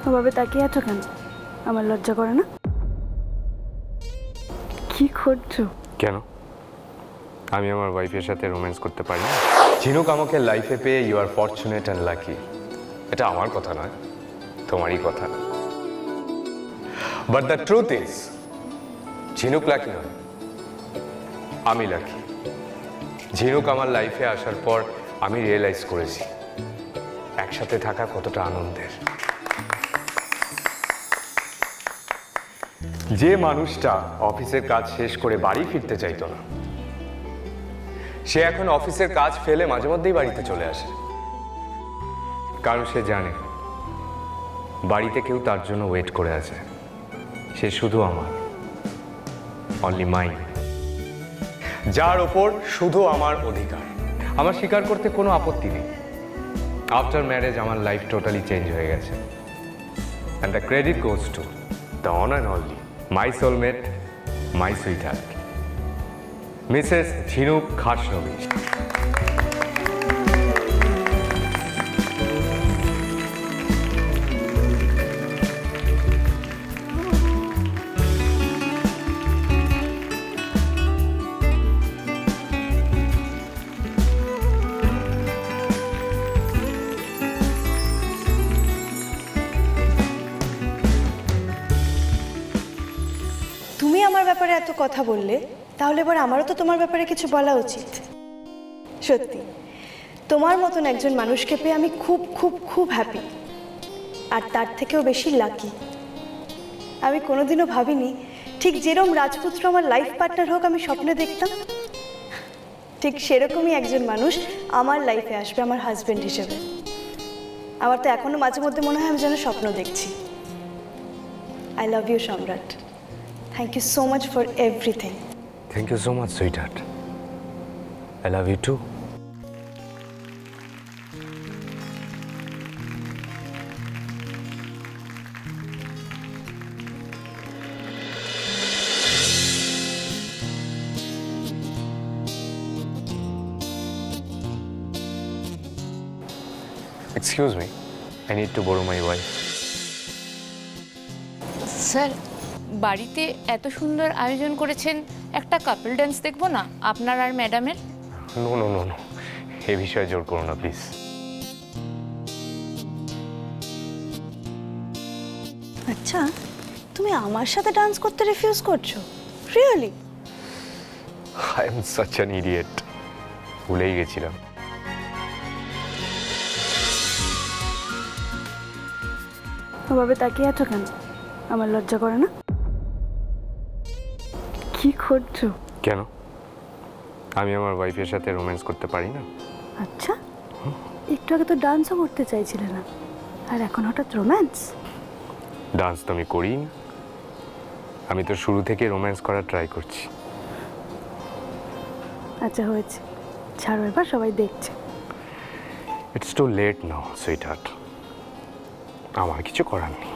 ওভাবে তাকিয়ে আছো কেন? আমার লজ্জা করে না? কি করছো? কেন আমি আমার ওয়াইফের সাথে রোম্যান্স করতে পারি না? ঝিনুক আমাকে লাইফে পেয়ে you are fortunate and lucky. এটা আমার কথা নয়, তোমারই কথা। But the truth is Jhinuk lucky নয়, আমি লাকি। ঝিনুক আমার লাইফে আসার পর আমি রিয়েলাইজ করেছি একসাথে থাকা কতটা আনন্দের। যে মানুষটা অফিসের কাজ শেষ করে বাড়ি ফিরতে চাইতো না, সে এখন অফিসের কাজ ফেলে মাঝে মধ্যেই বাড়িতে চলে আসে, কারণ সে জানে বাড়িতে কেউ তার জন্য ওয়েট করে আছে। সে শুধু আমার, অনলি মাইন, যার ওপর শুধু আমার অধিকার। আমার স্বীকার করতে কোনো আপত্তি নেই। আফটার ম্যারেজ আমার লাইফ টোটালি চেঞ্জ হয়ে গেছে, and the credit goes to the one and only my soulmate, my sweet heart, Mrs ঝিনুক খাসনবী। তুমি আমার ব্যাপারে এত কথা বললে, তাহলে এবার আমারও তো তোমার ব্যাপারে কিছু বলা উচিত। সত্যি তোমার মতন একজন মানুষকে পেয়ে আমি খুব খুব খুব হ্যাপি, আর তার থেকেও বেশি লাকি। আমি কোনোদিনও ভাবিনি ঠিক যেরকম রাজপুত্র আমার লাইফ পার্টনার হোক আমি স্বপ্নে দেখতাম, ঠিক সেরকমই একজন মানুষ আমার লাইফে আসবে আমার হাজবেন্ড হিসেবে। আমার তো এখনো মাঝে মধ্যে মনে হয় আমি যেন স্বপ্ন দেখছি। আই লাভ ইউ সম্রাট। Thank you so much for everything. Thank you so much, sweetheart. I love you too. Excuse me, I need to borrow my wife. Sir, বাড়িতে এত সুন্দর আয়োজন করেছেন, একটা কাপল ডান্স দেখবো না আপনার আর ম্যাডামের? নো নো নো নো, এ বিষয়ে জোর করো না প্লিজ। আচ্ছা, তুমি আমার সাথে ডান্স করতে রিফিউজ করছো? Really? I am such an idiot, ভুলেই গেছিলাম। ওভাবে তাকিয়ে আছো কেন? আমার লজ্জা করে না? কি করছো? কেন আমি আমার ওয়াইফের সাথে রোম্যান্স করতে পারি না? আচ্ছা, একটু আগে তো ডান্সও করতে চাইছিলে না, আর এখন হঠাৎ রোম্যান্স? ডান্স তো আমি করি না, আমি তো শুরু থেকে রোম্যান্স করার ট্রাই করছি। আচ্ছা হয়েছে, ছাড়ো, এবার সবাই দেখছে। It's too late now sweetheart, আমার কিছু করার নেই।